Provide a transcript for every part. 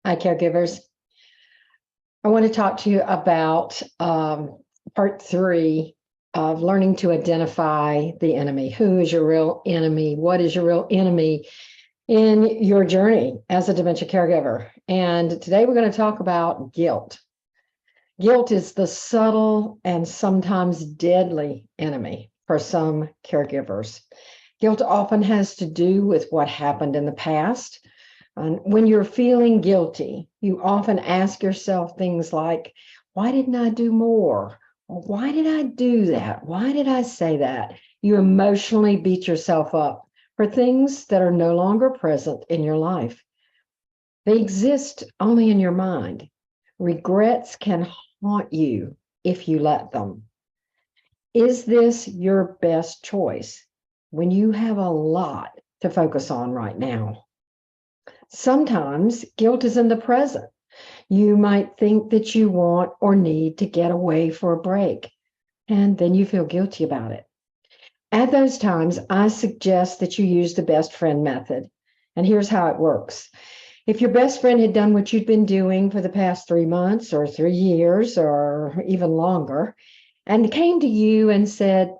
Hi, caregivers. I want to talk to you about part 3 of learning to identify the enemy. Who is your real enemy? What is your real enemy in your journey as a dementia caregiver? And today we're going to talk about guilt. Guilt is the subtle and sometimes deadly enemy for some caregivers. Guilt often has to do with what happened in the past. And when you're feeling guilty, you often ask yourself things like, why didn't I do more? Or why did I do that? Why did I say that? You emotionally beat yourself up for things that are no longer present in your life. They exist only in your mind. Regrets can haunt you if you let them. Is this your best choice when you have a lot to focus on right now? Sometimes guilt is in the present. You might think that you want or need to get away for a break, and then you feel guilty about it. At those times, I suggest that you use the best friend method. And here's how it works. If your best friend had done what you'd been doing for the past 3 months or 3 years or even longer, and came to you and said,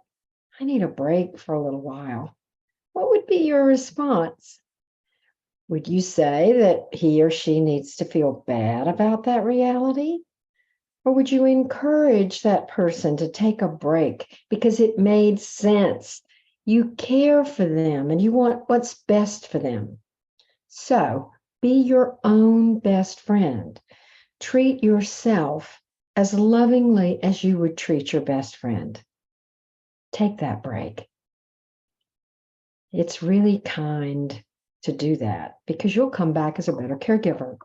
I need a break for a little while, what would be your response? Would you say that he or she needs to feel bad about that reality? Or would you encourage that person to take a break because it made sense? You care for them and you want what's best for them. So be your own best friend. Treat yourself as lovingly as you would treat your best friend. Take that break. It's really kind to do that because you'll come back as a better caregiver.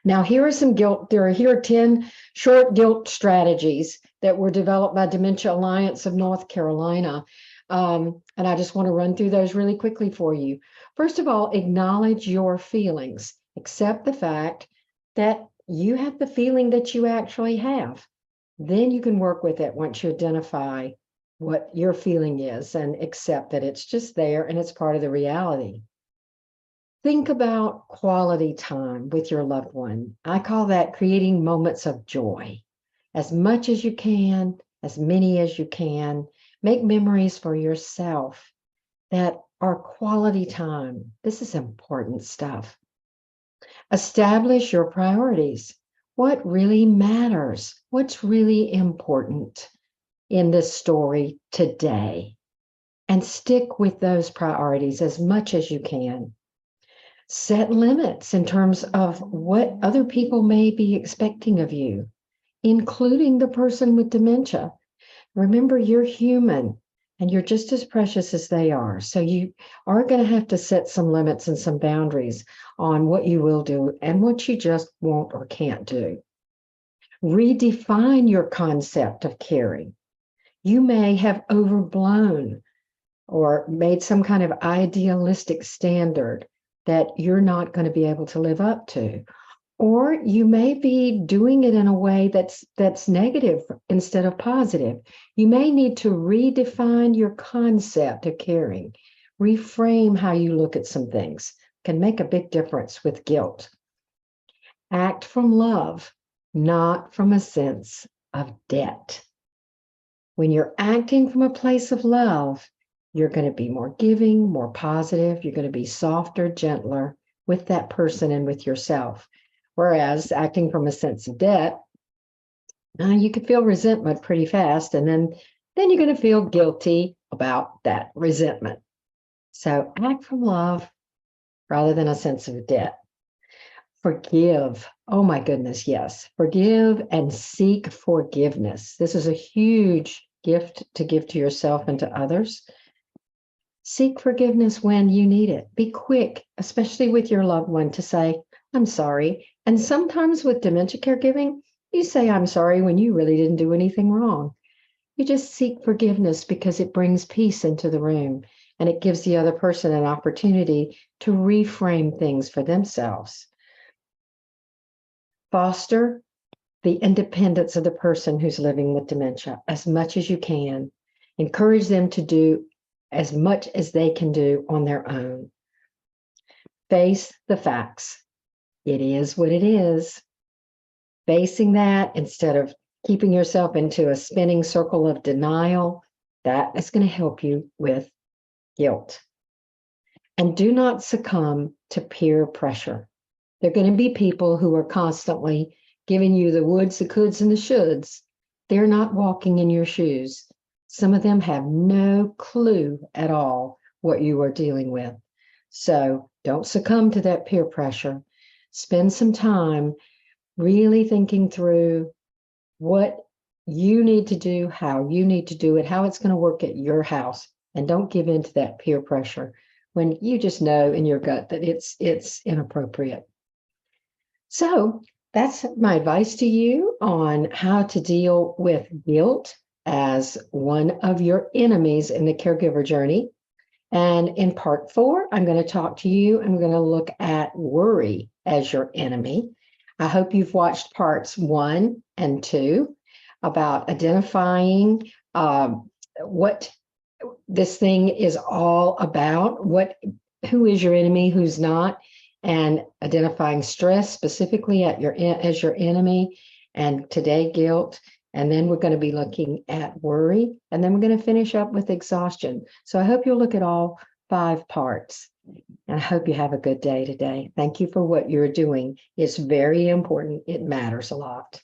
Now, here are 10 short guilt strategies that were developed by Dementia Alliance of North Carolina. And I just want to run through those really quickly for you. First of all, acknowledge your feelings. Accept the fact that you have the feeling that you actually have. Then you can work with it once you identify what your feeling is and accept that it's just there and it's part of the reality. Think about quality time with your loved one. I call that creating moments of joy. As much as you can, as many as you can, make memories for yourself that are quality time. This is important stuff. Establish your priorities. What really matters? What's really important in this story today? And stick with those priorities as much as you can. Set limits in terms of what other people may be expecting of you, including the person with dementia. Remember, you're human and you're just as precious as they are. So you are going to have to set some limits and some boundaries on what you will do and what you just won't or can't do. Redefine your concept of caring. You may have overblown or made some kind of idealistic standard that you're not going to be able to live up to. Or you may be doing it in a way that's negative instead of positive. You may need to redefine your concept of caring, reframe how you look at some things. Can make a big difference with guilt. Act from love, not from a sense of debt. When you're acting from a place of love, you're going to be more giving, more positive. You're going to be softer, gentler with that person and with yourself. Whereas acting from a sense of debt, you can feel resentment pretty fast. And then you're going to feel guilty about that resentment. So act from love rather than a sense of debt. Forgive. Oh my goodness, yes. Forgive and seek forgiveness. This is a huge gift to give to yourself and to others. Seek forgiveness when you need it. Be quick, especially with your loved one, to say, I'm sorry. And sometimes with dementia caregiving, you say, I'm sorry when you really didn't do anything wrong. You just seek forgiveness because it brings peace into the room and it gives the other person an opportunity to reframe things for themselves. Foster the independence of the person who's living with dementia as much as you can. Encourage them to do as much as they can do on their own. Face the facts. It is what it is. Facing that instead of keeping yourself into a spinning circle of denial, that is going to help you with guilt. And do not succumb to peer pressure. There are going to be people who are constantly giving you the woulds, the coulds, and the shoulds. They're not walking in your shoes. Some of them have no clue at all what you are dealing with. So don't succumb to that peer pressure. Spend some time really thinking through what you need to do, how you need to do it, how it's going to work at your house. And don't give in to that peer pressure when you just know in your gut that it's inappropriate. So that's my advice to you on how to deal with guilt as one of your enemies in the caregiver journey. And in part 4, I'm going to talk to you. I'm going to look at worry as your enemy. I hope you've watched parts 1 and 2 about identifying what this thing is all about, who is your enemy, who's not, and identifying stress specifically as your enemy, and today guilt. And then we're going to be looking at worry, and then we're going to finish up with exhaustion. So I hope you'll look at all 5 parts, and I hope you have a good day today. Thank you for what you're doing. It's very important. It matters a lot.